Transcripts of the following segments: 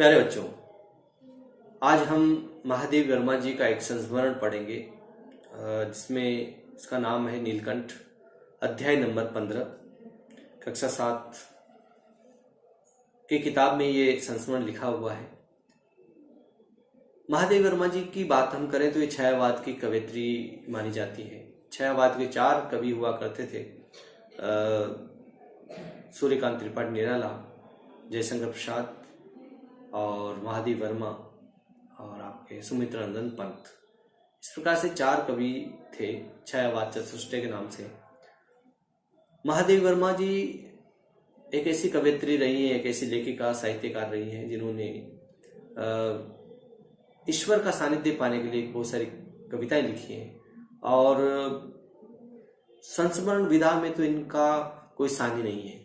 प्यारे बच्चों, आज हम महादेव वर्मा जी का एक संस्मरण पढ़ेंगे जिसमें इसका नाम है नीलकंठ। अध्याय नंबर 15, कक्षा 7 की किताब में ये संस्मरण लिखा हुआ है। महादेव वर्मा जी की बात हम करें तो ये छायावाद की कवयित्री मानी जाती है। छायावाद के 4 कवि हुआ करते थे, सूर्यकांत त्रिपाठी निराला, जयशंकर प्रसाद और महादेव वर्मा और आपके सुमित्रा नंदन पंत। इस प्रकार से 4 कवि थे छायावाद चतुष्टय के नाम से। महादेव वर्मा जी एक ऐसी कवयित्री रही है, एक ऐसी लेखिका साहित्यकार रही हैं जिन्होंने ईश्वर का सानिध्य पाने के लिए बहुत सारी कविताएं लिखी हैं और संस्मरण विधा में तो इनका कोई सानी नहीं है।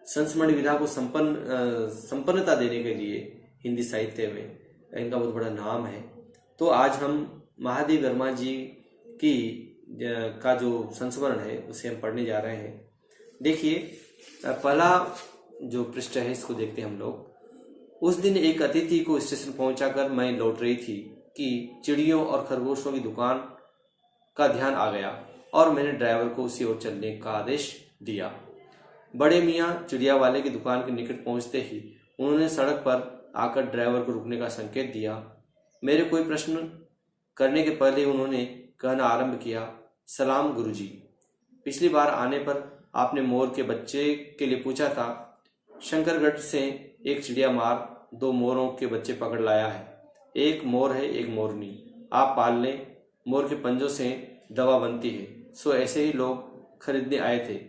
संस्मरण विधा को संपन्नता देने के लिए हिंदी साहित्य में इनका बहुत बड़ा नाम है। तो आज हम महादेव वर्मा जी की का जो संस्मरण है उसे हम पढ़ने जा रहे हैं। देखिए, पहला जो पृष्ठ है इसको देखते हैं हम लोग। उस दिन एक अतिथि को स्टेशन पहुंचाकर मैं लौट रही थी कि चिड़ियों और खरगोशों की दुकान का ध्यान आ गया और मैंने ड्राइवर को उसी ओर चलने का आदेश दिया। बड़े मियाँ चिड़िया वाले की दुकान के निकट पहुंचते ही उन्होंने सड़क पर आकर ड्राइवर को रुकने का संकेत दिया। मेरे कोई प्रश्न करने के पहले उन्होंने कहना आरंभ किया, सलाम गुरुजी। पिछली बार आने पर आपने मोर के बच्चे के लिए पूछा था। शंकरगढ़ से एक चिड़िया मार 2 मोरों के बच्चे पकड़ लाया है। एक मोर है, एक मोरनी। आप पाल लें, मोर के पंजों से दवा बनती है। सो ऐसे ही लोग खरीदने आए थे।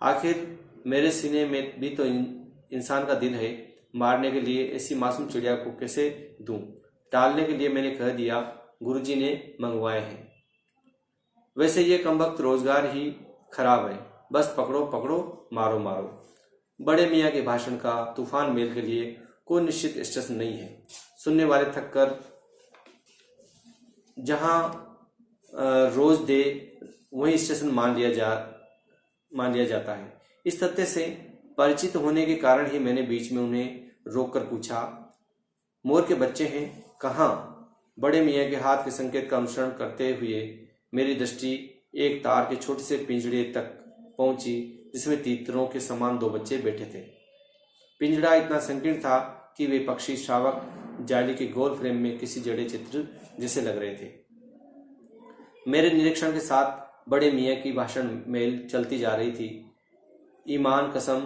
आखिर मेरे सीने में भी तो इंसान का दिल है। मारने के लिए ऐसी मासूम चिड़िया को कैसे दूं? टालने के लिए मैंने कह दिया, गुरुजी ने मंगवाए हैं। वैसे ये कमबख्त रोजगार ही खराब है। बस पकड़ो पकड़ो, मारो मारो। बड़े मियाँ के भाषण का तूफान मेल के लिए कोई निश्चित स्टेशन नहीं है। सुनने वाले थक कर जहां रोज दे वही स्टेशन मान लिया जाता है। इस तथ्य से परिचित होने के कारण ही मैंने बीच में उन्हें रोककर पूछा, मोर के बच्चे हैं कहाँ? बड़े मियाँ के हाथ के संकेत का अनुसरण करते हुए मेरी दृष्टि एक तार के छोटे से पिंजड़े तक पहुंची जिसमें तीतरों के समान 2 बच्चे बैठे थे। पिंजड़ा इतना संकीर्ण था कि वे पक्षी शावक जाली के गोल फ्रेम में किसी जड़े चित्र जैसे लग रहे थे। मेरे निरीक्षण के साथ बड़े मियाँ की भाषण मेल चलती जा रही थी। ईमान कसम,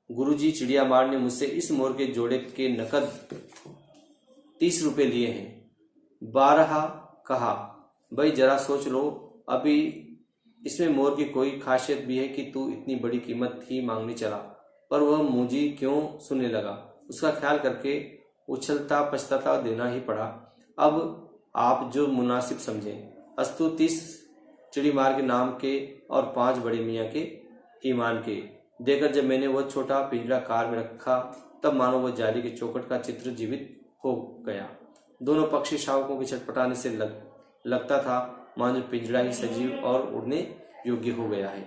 गुरुजी चिड़िया ने मुझसे इस मोर के जोड़े के नकद 30 रुपए लिए हैं। 12 कहा। भाई जरा सोच लो, अभी इसमें मोर की कोई खासियत भी है कि तू इतनी बड़ी कीमत ही मांगने चला? पर वह मुझी क्यों सुनने लगा। उसका ख्याल करके उछलता पछताता देना ही पड़ा। अब आप जो मुनासिब समझें। अस्तु 30 चिड़ीमार के नाम के और 5 बड़े मियाँ के ईमान के देकर जब मैंने वह छोटा पिंजरा कार में रखा तब मानो वह जाली के चौखट का चित्र जीवित हो गया। दोनों पक्षी शावकों के छटपटाने से लगता था मानो पिंजरा ही सजीव और उड़ने योग्य हो गया है।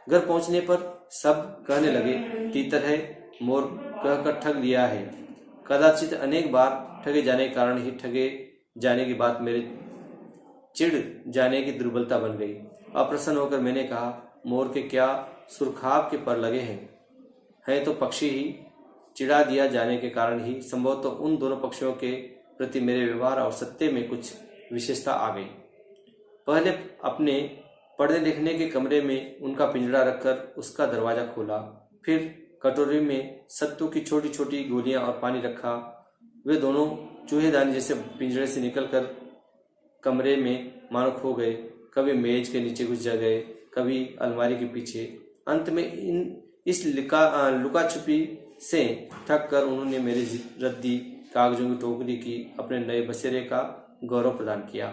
घर पहुंचने पर सब कहने लगे, तीतर है, मोर कहकर ठग लिया है। कदाचित अनेक बार ठगे जाने के कारण ही ठगे जाने की बात मेरे चिढ़ जाने की दुर्बलता बन गई। अप्रसन्न होकर मैंने कहा, मोर के क्या सुरखाब के पर लगे हैं तो पक्षी ही। चिढ़ा दिया जाने के कारण ही संभवतः तो उन दोनों पक्षियों के प्रति मेरे व्यवहार और सत्य में कुछ विशेषता आ गई। पहले अपने पढ़ने लिखने के कमरे में उनका पिंजरा रखकर उसका दरवाजा खोला। फिर कटोरी में सत्तू की छोटी छोटी गोलियां और पानी रखा। वे दोनों चूहेदानी जैसे पिंजरे से निकलकर कमरे में मानो खो गए। कभी मेज के नीचे घुस जा गए, कभी अलमारी के पीछे। अंत में इस लुका छुपी से थक कर उन्होंने मेरी रद्दी कागजों की टोकरी की अपने नए बसेरे का गौरव प्रदान किया।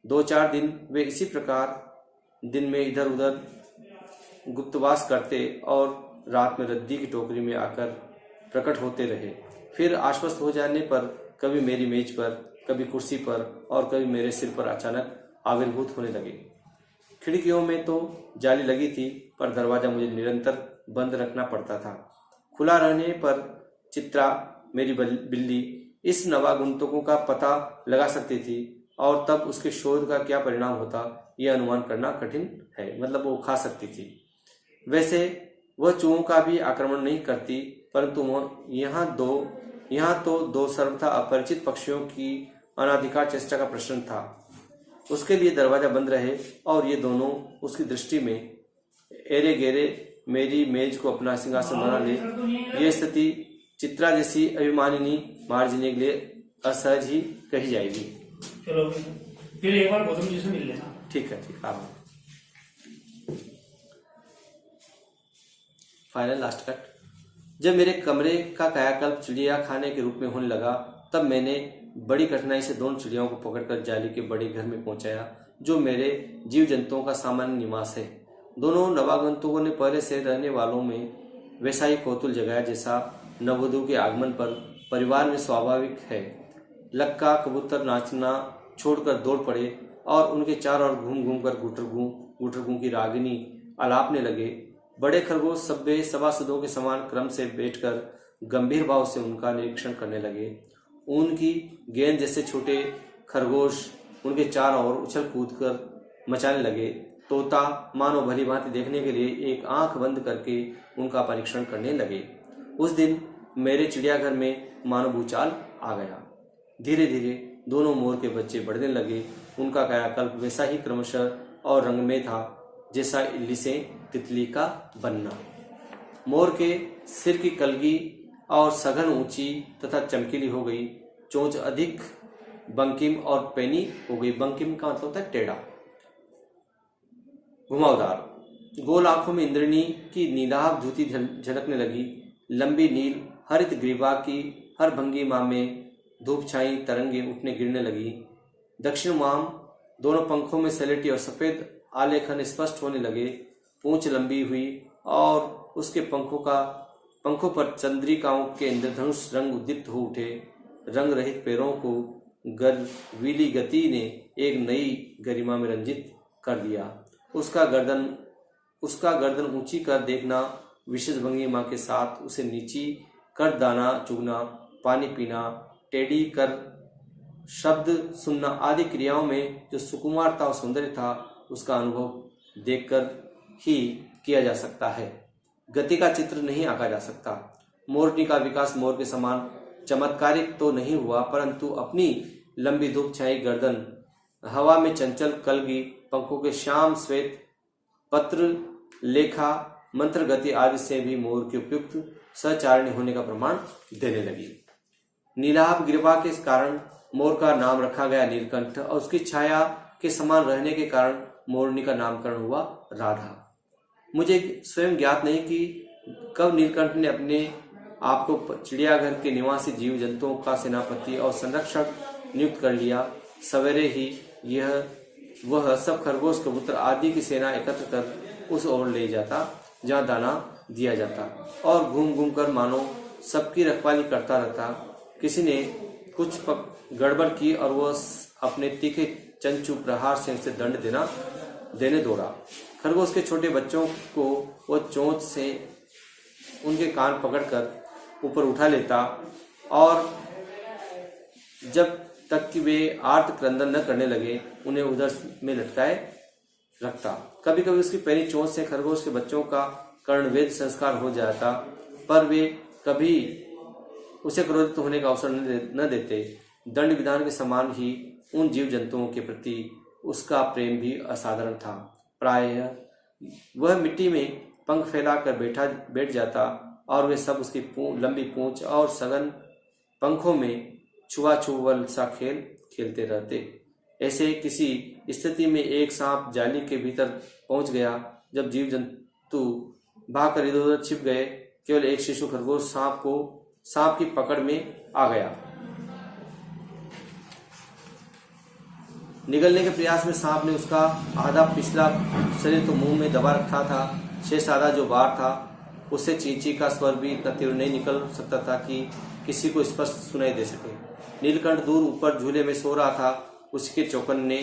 2-4 दिन वे इसी प्रकार दिन में इधर उधर गुप्तवास करते और रात में रद्दी की टोकरी में आकर प्रकट होते रहे। फिर आश्वस्त हो जाने पर कभी मेरी मेज पर, कभी कुर्सी पर और कभी मेरे सिर पर अचानक आविर्भूत होने लगे। खिड़कियों में तो जाली लगी थी पर दरवाजा मुझे निरंतर बंद रखना पड़ता था। खुला रहने पर चित्रा मेरी बिल्ली इस नवागंतुकों का पता लगा सकती थी और तब उसके शोध का क्या परिणाम होता यह अनुमान करना कठिन है। मतलब वो खा सकती थी। वैसे वह चूहों का भी आक्रमण नहीं करती, परंतु वह यहाँ तो दो सर्वथा अपरिचित पक्षियों की अनाधिकार चेष्टा का प्रश्न था। उसके लिए दरवाजा बंद रहे और ये दोनों उसकी दृष्टि में एरे गेरे मेरी मेज को अपना सिंहासन बना ले। यह स्थिति चित्रा जैसी अभिमानिनी मार्जिनी के लिए असहज ही कही जाएगी। चलो फिर एक बार गौतम जी से मिल लेना। ठीक है, ठीक। आप फाइनल लास्ट कट। जब मेरे कमरे का कायाकल्प चिड़िया खाने के रूप में होने लगा, तब मैंने बड़ी कठिनाई से दोनों चिड़ियाओं को पकड़कर जाली के बड़े घर में पहुंचाया, जो मेरे जीव जंतुओं का सामान्य निवास है। दोनों नवागंतुकों ने पहले से रहने वालों में वैसा ही कौतूहल जगाया जैसा नववधु के आगमन पर परिवार में स्वाभाविक है। लक्का कबूतर नाचना छोड़कर दौड़ पड़े और उनके चारों ओर घूम घूम कर गुटरगू की रागिनी आलापने लगे। बड़े खरगोश सभ्य सभासदों के समान क्रम से बैठकर गंभीर भाव से उनका निरीक्षण करने लगे। उनकी गेंद जैसे छोटे खरगोश उनके चारों ओर उछल कूद कर मचाने लगे। तोता मानो भली भांति देखने के लिए एक आंख बंद करके उनका परीक्षण करने लगे। उस दिन मेरे चिड़ियाघर में मानो भूचाल आ गया। धीरे धीरे दोनों मोर के बच्चे बढ़ने लगे। उनका कायाकल्प वैसा ही क्रमशः और रंग में था जैसा इल्ली से तितली का बनना। मोर के सिर की कलगी और सघन ऊंची तथा चमकीली हो गई। चोंच अधिक बंकिम और पैनी हो गई। बंकिम का मतलब होता है टेढ़ा, घुमावदार। गोल आंखों में इंद्रनी की नीलाभ धूती झलकने लगी। लंबी नील हरित ग्रीवा की हर भंगिमा में धूप छाई तरंगे उठने गिरने लगी। दक्षिण माम दोनों पंखों में सलेटी और सफेद आलेखन स्पष्ट होने लगे। पूंछ लंबी हुई और उसके पंखों पर चंद्रिकाओं के इंद्रधनुष रंग उद्दीप्त हो उठे। रंग रहित पैरों को गर्वीली गति ने एक नई गरिमा में रंजित कर दिया। उसका गर्दन ऊंची कर देखना, विशेष भंगिमा के साथ उसे नीची कर दाना चुगना, पानी पीना, टेढ़ी कर शब्द सुनना आदि क्रियाओं में जो सुकुमारता और सौंदर्य था, उसका अनुभव देखकर ही किया जा सकता है। गति का चित्र नहीं आंका जा सकता। मोरनी का विकास मोर के समान चमत्कारिक तो नहीं हुआ, परंतु अपनी लंबी धूप छाई गर्दन, हवा में चंचल कलगी, पंखों के श्याम श्वेत पत्र लेखा मंत्र गति आदि से भी मोर की उपयुक्त सचारणी होने का प्रमाण देने लगी। नीलाभ ग्रीवा के कारण मोर का नाम रखा गया नीलकंठ और उसकी छाया के समान रहने के कारण मोरनी का नामकरण हुआ राधा। मुझे स्वयं ज्ञात नहीं कि कब नीलकंठ ने अपने आप को चिड़ियाघर के निवासी जीव जंतुओं का सेनापति और संरक्षक नियुक्त कर लिया। सवेरे ही वह सब खरगोश कबूतर आदि की सेना एकत्र कर उस ओर ले जाता जहाँ दाना दिया जाता और घूम घूम कर मानो सबकी रखवाली करता रहता। किसी ने कुछ गड़बड़ की और वह अपने तीखे चंचू प्रहार से उसे दंड देने दौड़ा। खरगोश के छोटे बच्चों को वह चोंच से उनके कान पकड़कर ऊपर उठा लेता और जब तक कि वे आर्त क्रंदन न करने लगे उन्हें उधर में लटकाए रखता। कभी कभी उसकी पैनी चोंच से खरगोश के बच्चों का कर्णवेद संस्कार हो जाता, पर वे कभी उसे क्रोधित होने का अवसर न देते। दंड विधान के समान ही उन जीव जंतुओं के प्रति उसका प्रेम भी असाधारण था। प्रायः वह मिट्टी में पंख फैलाकर बैठ जाता और वे सब उसकी लंबी पूंछ और सघन पंखों में छुआछुवल सा खेल खेलते रहते। ऐसे किसी स्थिति में एक सांप जाली के भीतर पहुंच गया। जब जीव जंतु भागकर इधर उधर छिप गए, केवल एक शिशु खरगोश सांप की पकड़ में आ गया। निगलने के प्रयास में सांप ने उसका आधा पिछला शरीर तो मुंह में दबा रखा था। शेष आधा जो बाहर था उससे चींची का स्वर भी इतना तीव्र नहीं निकल सकता था कि किसी को स्पष्ट सुनाई दे सके। नीलकंठ दूर ऊपर झूले में सो रहा था। उसके चौकन्ने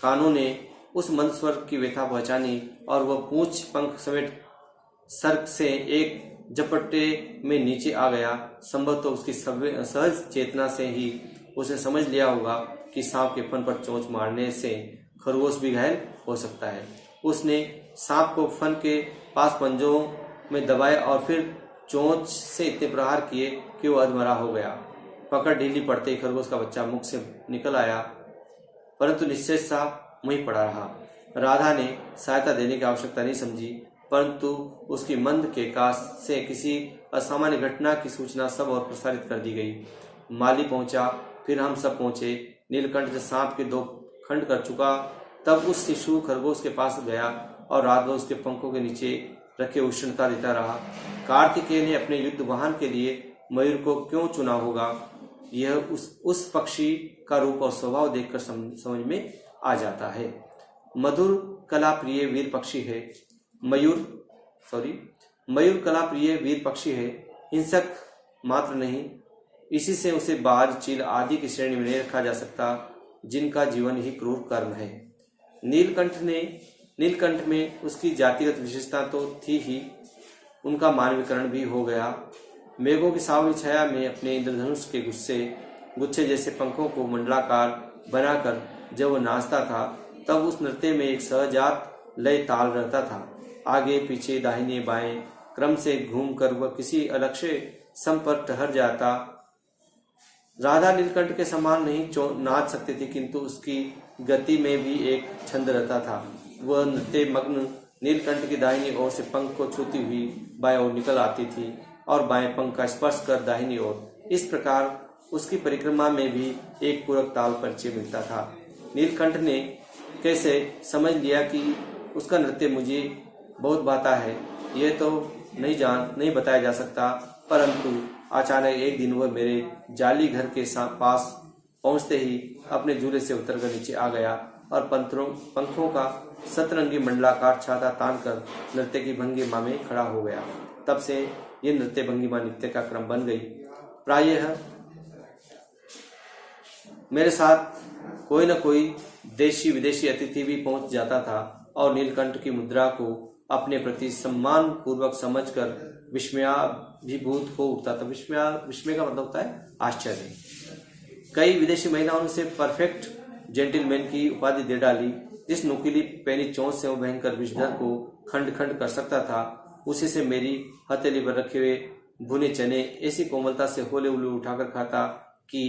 कानों ने उस मंद स्वर की व्यथा पहचानी और वह पूंछ पंख समेत सर्प से एक झपट्टे में नीचे आ गया। संभवतः उसकी सहज चेतना से ही उसने समझ लिया होगा कि सांप के फन पर चोंच मारने से खरगोश भी घायल हो सकता है। उसने सांप को फन के पास पंजों में दबाया और फिर चोंच से इतने प्रहार किए कि वो अधमरा हो गया। पकड़ ढीली पड़ते ही खरगोश का बच्चा मुख से निकल आया, परंतु निश्चय सा वहीं पड़ा रहा। राधा ने सहायता देने की आवश्यकता नहीं समझी, परंतु उसकी मंद के काश से किसी असामान्य घटना की सूचना सब और प्रसारित कर दी गई। माली पहुंचा, फिर हम सब पहुंचे। नीलकंठ जब सांप के 2 खंड कर चुका, तब उस शिशु खरगोश के पास गया और रात भर उसके पंखों के नीचे रखे उष्णता देता रहा। कार्तिकेय ने अपने युद्ध वाहन के लिए मयूर को क्यों चुना होगा, यह उस पक्षी का रूप और स्वभाव देखकर समझ में आ जाता है। मधुर कला प्रिय वीर पक्षी है। मयूर कला प्रिय वीर पक्षी है, हिंसक मात्र नहीं। इसी से उसे बाज, चील आदि की श्रेणी में नहीं रखा जा सकता, जिनका जीवन ही क्रूर कर्म है। नीलकंठ में उसकी जातिगत विशेषता तो थी ही, उनका मानवीकरण भी हो गया। मेघों की सावली छाया में अपने इंद्रधनुष के गुच्छे जैसे पंखों को मंडलाकार बनाकर जब वह नाचता था, तब उस नृत्य में एक सहजात लय ताल रहता था। आगे पीछे दाहिने बाएं क्रम से घूमकर वह किसी अलक्ष्य सम पर ठहर जाता। राधा नीलकंठ के समान नहीं नाच सकती थी, किंतु उसकी गति में भी एक छंद रहता था। वह नृत्य मग्न नीलकंठ की दाहिनी ओर से पंख को छूती हुई बाएं ओर निकल आती थी और बाएं पंख का स्पर्श कर दाहिनी ओर। इस प्रकार उसकी परिक्रमा में भी एक पूरक ताल परिचय मिलता था। नीलकंठ ने कैसे समझ लिया कि उसका नृत्य मुझे बहुत भाता है, यह तो नहीं बताया जा सकता, परंतु अचानक एक दिन वह मेरे जाली घर के पास पहुंचते ही अपने झूले से उतरकर नीचे आ गया और पंखों का सतरंगी मंडलाकार छाता तानकर नृत्य की भंगिमा में खड़ा हो गया। तब से ये नृत्य भंगिमा नृत्य का क्रम बन गई। प्रायः मेरे साथ कोई न कोई देशी विदेशी अतिथि भी पहुंच जाता था और नीलकंठ की मुद्रा को अपने प्रति सम्मान पूर्वक समझकर विस्मयाभिभूत हो उठता था। विस्मय का मतलब होता है आश्चर्य। कई विदेशी महिलाओं ने उसे परफेक्ट जेंटलमैन की उपाधि दे डाली। जिस नुकीली पैनी चोंच से वो भयंकर विषधर को खंड खंड कर सकता था, उसी से मेरी हथेली पर रखे हुए भुने चने ऐसी कोमलता से होले हुले उठाकर खाता कि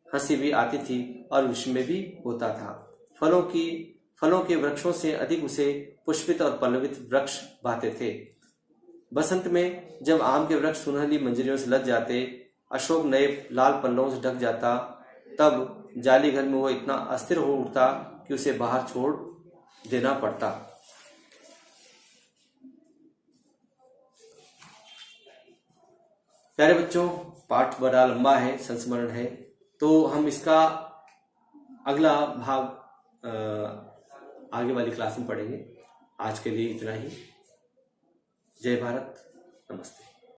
हंसी भी आती थी और विस्मय भी होता था। फलों के वृक्षों से अधिक उसे पुष्पित और पल्लवित वृक्ष भाते थे। बसंत में जब आम के वृक्ष सुनहली मंजरियों से लद जाते, अशोक नए लाल पल्लवों से ढक जाता, तब जाली घर में वो इतना अस्थिर हो उठता कि उसे बाहर छोड़ देना पड़ता। प्यारे बच्चों, पाठ बड़ा लंबा है, संस्मरण है, तो हम इसका अगला भाग आगे वाली क्लास में पढ़ेंगे। आज के लिए इतना ही। जय भारत, नमस्ते।